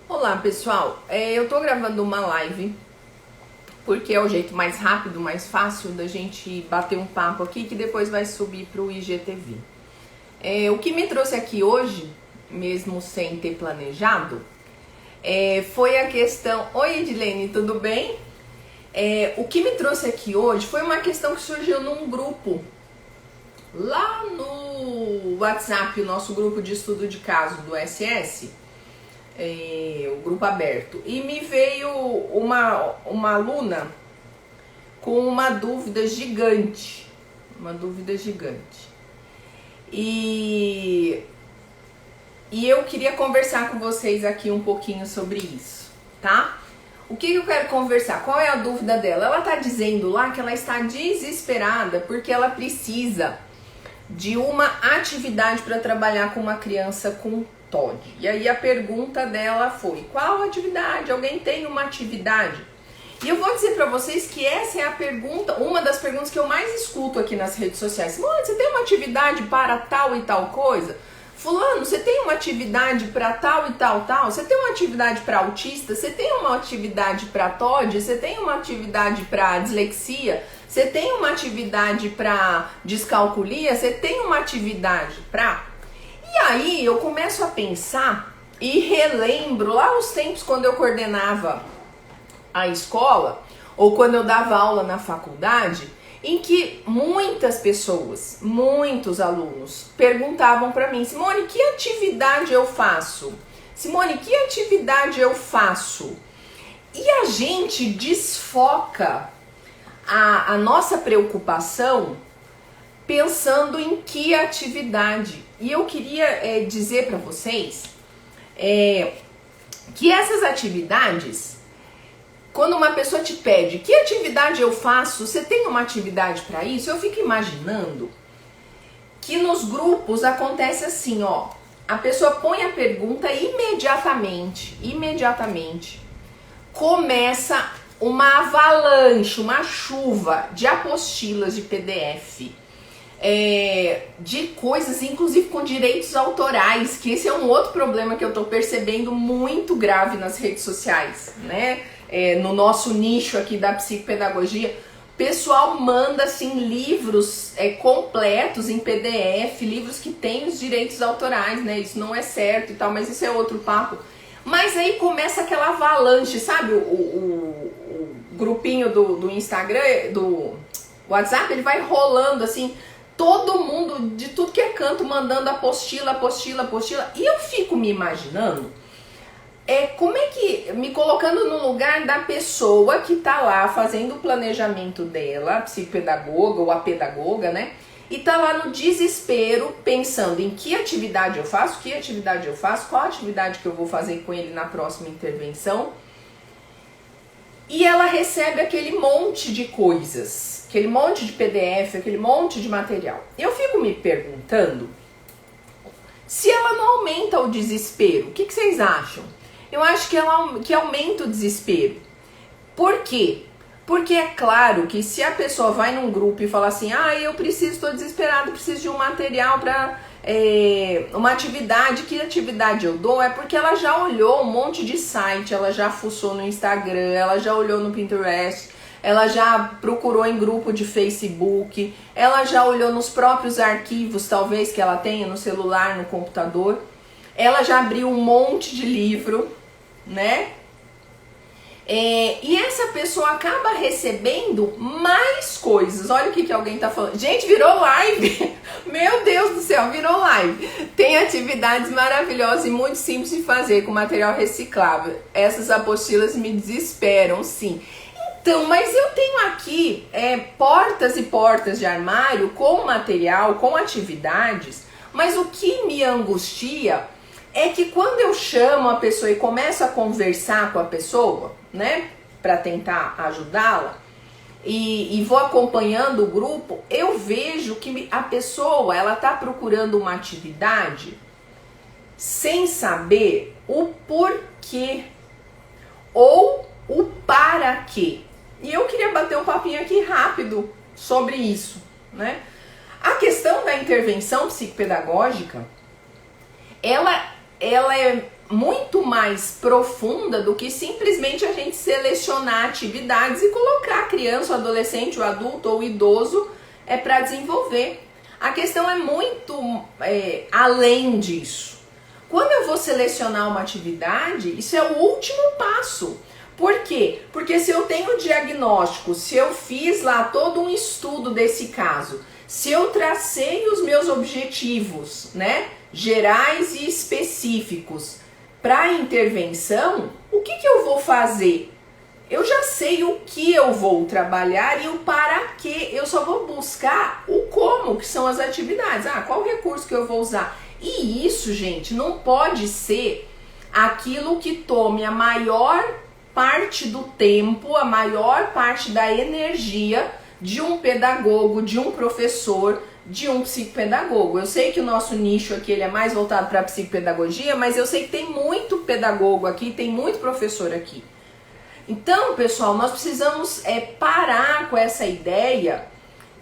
Olá pessoal, eu tô gravando uma live porque é o jeito mais rápido, mais fácil da gente bater um papo aqui que depois vai subir pro IGTV. O que me trouxe aqui hoje, mesmo sem ter planejado, foi a questão... Oi Edilene, tudo bem? O que me trouxe aqui hoje foi uma questão que surgiu num grupo lá no WhatsApp, o nosso grupo de estudo de caso do SS. O grupo aberto, e me veio uma aluna com uma dúvida gigante, e eu queria conversar com vocês aqui um pouquinho sobre isso, tá? O que eu quero conversar? Qual é a dúvida dela? Ela tá dizendo lá que ela está desesperada porque ela precisa de uma atividade para trabalhar com uma criança com TOD. E aí a pergunta dela foi: qual atividade? Alguém tem uma atividade? E eu vou dizer para vocês que essa é a pergunta, uma das perguntas que eu mais escuto aqui nas redes sociais. Mano, você tem uma atividade para tal e tal coisa? Fulano, você tem uma atividade para tal e tal? Você tem uma atividade para autista? Você tem uma atividade para TOD? Você tem uma atividade para dislexia? Você tem uma atividade para descalculia? Você tem uma atividade para... E aí eu começo a pensar e relembro lá os tempos quando eu coordenava a escola ou quando eu dava aula na faculdade, em que muitas pessoas, muitos alunos perguntavam para mim: Simone, que atividade eu faço? Simone, que atividade eu faço? E a gente desfoca a nossa preocupação pensando em que atividade. E eu queria dizer para vocês que essas atividades, quando uma pessoa te pede que atividade eu faço, você tem uma atividade para isso? Eu fico imaginando que nos grupos acontece assim, ó, a pessoa põe a pergunta e imediatamente começa uma avalanche, uma chuva de apostilas de PDF, de coisas, inclusive com direitos autorais, que esse é um outro problema que eu tô percebendo muito grave nas redes sociais, né? No nosso nicho aqui da psicopedagogia, o pessoal manda assim livros completos em PDF, livros que têm os direitos autorais, né? Isso não é certo e tal, mas isso é outro papo. Mas aí começa aquela avalanche, sabe? O grupinho do Instagram, do WhatsApp, ele vai rolando assim, todo mundo de tudo que é canto mandando apostila. E eu fico me imaginando, como é que, me colocando no lugar da pessoa que tá lá fazendo o planejamento dela, a psicopedagoga ou a pedagoga, né? E tá lá no desespero, pensando em que atividade eu faço, qual atividade que eu vou fazer com ele na próxima intervenção. E ela recebe aquele monte de coisas, aquele monte de PDF, aquele monte de material. Eu fico me perguntando se ela não aumenta o desespero. O que vocês acham? Eu acho que aumenta o desespero. Por quê? Porque é claro que se a pessoa vai num grupo e fala assim: eu estou desesperado, preciso de um material para uma atividade, que atividade eu dou? É porque ela já olhou um monte de site, ela já fuçou no Instagram, ela já olhou no Pinterest, ela já procurou em grupo de Facebook, ela já olhou nos próprios arquivos, talvez, que ela tenha no celular, no computador, ela já abriu um monte de livro, né? E essa pessoa acaba recebendo mais coisas. Olha o que alguém tá falando. Gente, virou live! Meu Deus do céu, virou live. Tem atividades maravilhosas e muito simples de fazer com material reciclável. Essas apostilas me desesperam, sim. Então, mas eu tenho aqui portas e portas de armário com material, com atividades, mas o que me angustia é que quando eu chamo a pessoa e começo a conversar com a pessoa, né, para tentar ajudá-la, e vou acompanhando o grupo, eu vejo que a pessoa, ela tá procurando uma atividade sem saber o porquê ou o para quê. E eu queria bater um papinho aqui rápido sobre isso, né? A questão da intervenção psicopedagógica, ela ela é muito mais profunda do que simplesmente a gente selecionar atividades e colocar a criança, o adolescente, o adulto ou o idoso para desenvolver. A questão é muito além disso. Quando eu vou selecionar uma atividade, isso é o último passo. Por quê? Porque se eu tenho diagnóstico, se eu fiz lá todo um estudo desse caso, se eu tracei os meus objetivos, né, gerais e específicos para a intervenção, o que eu vou fazer? Eu já sei o que eu vou trabalhar e o para quê. Eu só vou buscar o como, que são as atividades. Qual recurso que eu vou usar? E isso, gente, não pode ser aquilo que tome a maior parte do tempo, a maior parte da energia de um pedagogo, de um professor, de um psicopedagogo. Eu sei que o nosso nicho aqui ele é mais voltado para a psicopedagogia, mas eu sei que tem muito pedagogo aqui, tem muito professor aqui. Então, pessoal, nós precisamos parar com essa ideia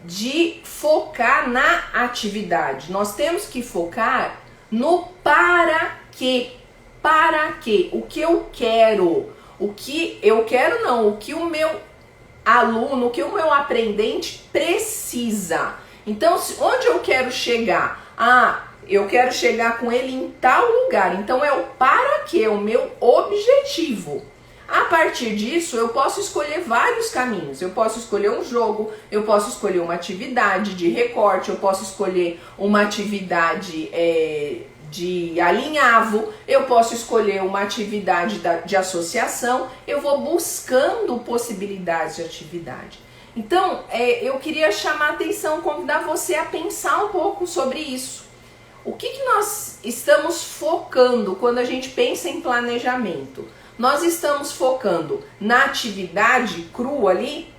de focar na atividade. Nós temos que focar no para quê. Para quê? O que eu quero. O que eu quero não, o que o meu aluno, o que o meu aprendente precisa. Então, onde eu quero chegar? Eu quero chegar com ele em tal lugar. Então, é o para quê, o meu objetivo. A partir disso, eu posso escolher vários caminhos. Eu posso escolher um jogo, eu posso escolher uma atividade de recorte, eu posso escolher uma atividade de alinhavo, eu posso escolher uma atividade de associação. Eu vou buscando possibilidades de atividade. Então, eu queria chamar a atenção, convidar você a pensar um pouco sobre isso. O que nós estamos focando quando a gente pensa em planejamento? Nós estamos focando na atividade crua ali,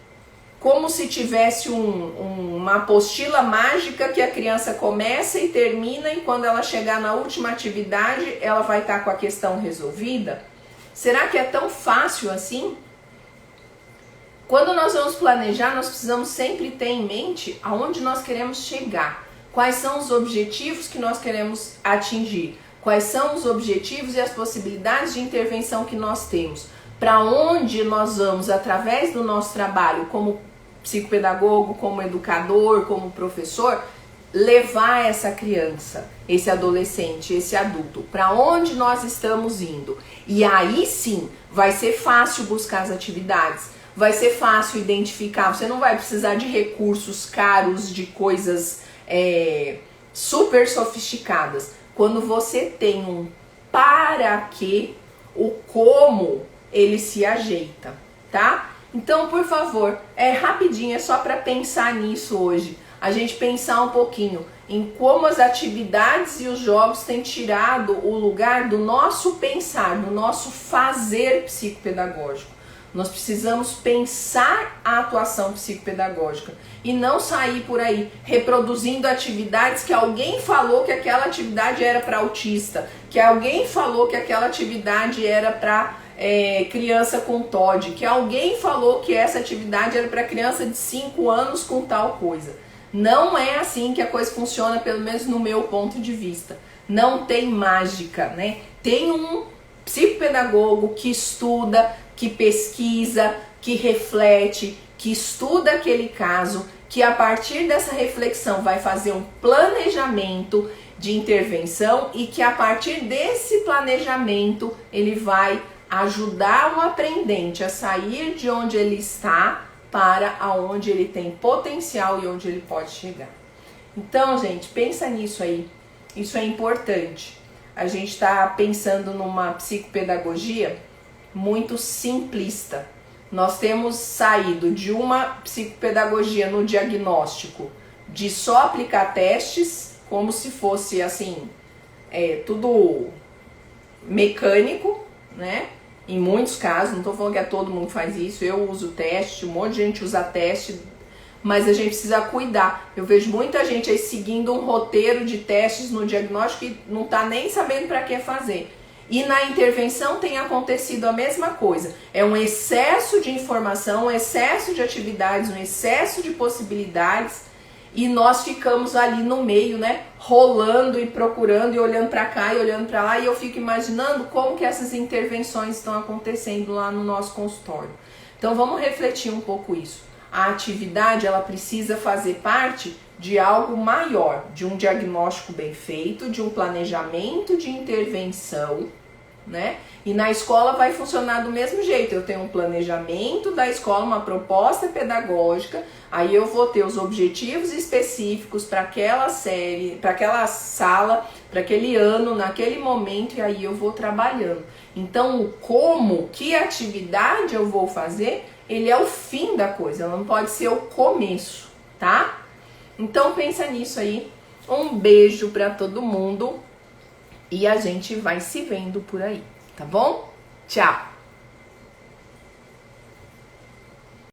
como se tivesse uma apostila mágica que a criança começa e termina, e quando ela chegar na última atividade, ela vai estar com a questão resolvida? Será que é tão fácil assim? Quando nós vamos planejar, nós precisamos sempre ter em mente aonde nós queremos chegar, quais são os objetivos que nós queremos atingir, quais são os objetivos e as possibilidades de intervenção que nós temos, para onde nós vamos, através do nosso trabalho como psicopedagogo, como educador, como professor, levar essa criança, esse adolescente, esse adulto, para onde nós estamos indo. E aí sim, vai ser fácil buscar as atividades, vai ser fácil identificar, você não vai precisar de recursos caros, de coisas super sofisticadas. Quando você tem um para quê, o como ele se ajeita, tá? Então, por favor, rapidinho, é só para pensar nisso hoje. A gente pensar um pouquinho em como as atividades e os jogos têm tirado o lugar do nosso pensar, do nosso fazer psicopedagógico. Nós precisamos pensar a atuação psicopedagógica e não sair por aí reproduzindo atividades que alguém falou que aquela atividade era para autista, que alguém falou que aquela atividade era para criança com TOD, que alguém falou que essa atividade era para criança de 5 anos com tal coisa. Não é assim que a coisa funciona, pelo menos no meu ponto de vista. Não tem mágica, né? Tem um psicopedagogo que estuda, que pesquisa, que reflete, que estuda aquele caso, que a partir dessa reflexão vai fazer um planejamento de intervenção e que a partir desse planejamento ele vai ajudar o aprendente a sair de onde ele está para aonde ele tem potencial e onde ele pode chegar. Então, gente, pensa nisso aí. Isso é importante. A gente está pensando numa psicopedagogia muito simplista. Nós temos saído de uma psicopedagogia no diagnóstico de só aplicar testes, como se fosse assim, tudo mecânico, né? Em muitos casos, não estou falando que todo mundo faz isso, eu uso teste, um monte de gente usa teste, mas a gente precisa cuidar. Eu vejo muita gente aí seguindo um roteiro de testes no diagnóstico e não está nem sabendo para que fazer. E na intervenção tem acontecido a mesma coisa. É um excesso de informação, um excesso de atividades, um excesso de possibilidades e nós ficamos ali no meio, né, rolando e procurando e olhando para cá e olhando para lá, e eu fico imaginando como que essas intervenções estão acontecendo lá no nosso consultório. Então vamos refletir um pouco isso. A atividade, ela precisa fazer parte de algo maior, de um diagnóstico bem feito, de um planejamento de intervenção, né? E na escola vai funcionar do mesmo jeito. Eu tenho um planejamento da escola, uma proposta pedagógica, aí eu vou ter os objetivos específicos para aquela série, para aquela sala, para aquele ano, naquele momento, e aí eu vou trabalhando. Então, o como, que atividade eu vou fazer, ele é o fim da coisa, não pode ser o começo, tá? Então pensa nisso aí. Um beijo para todo mundo e a gente vai se vendo por aí, tá bom? Tchau!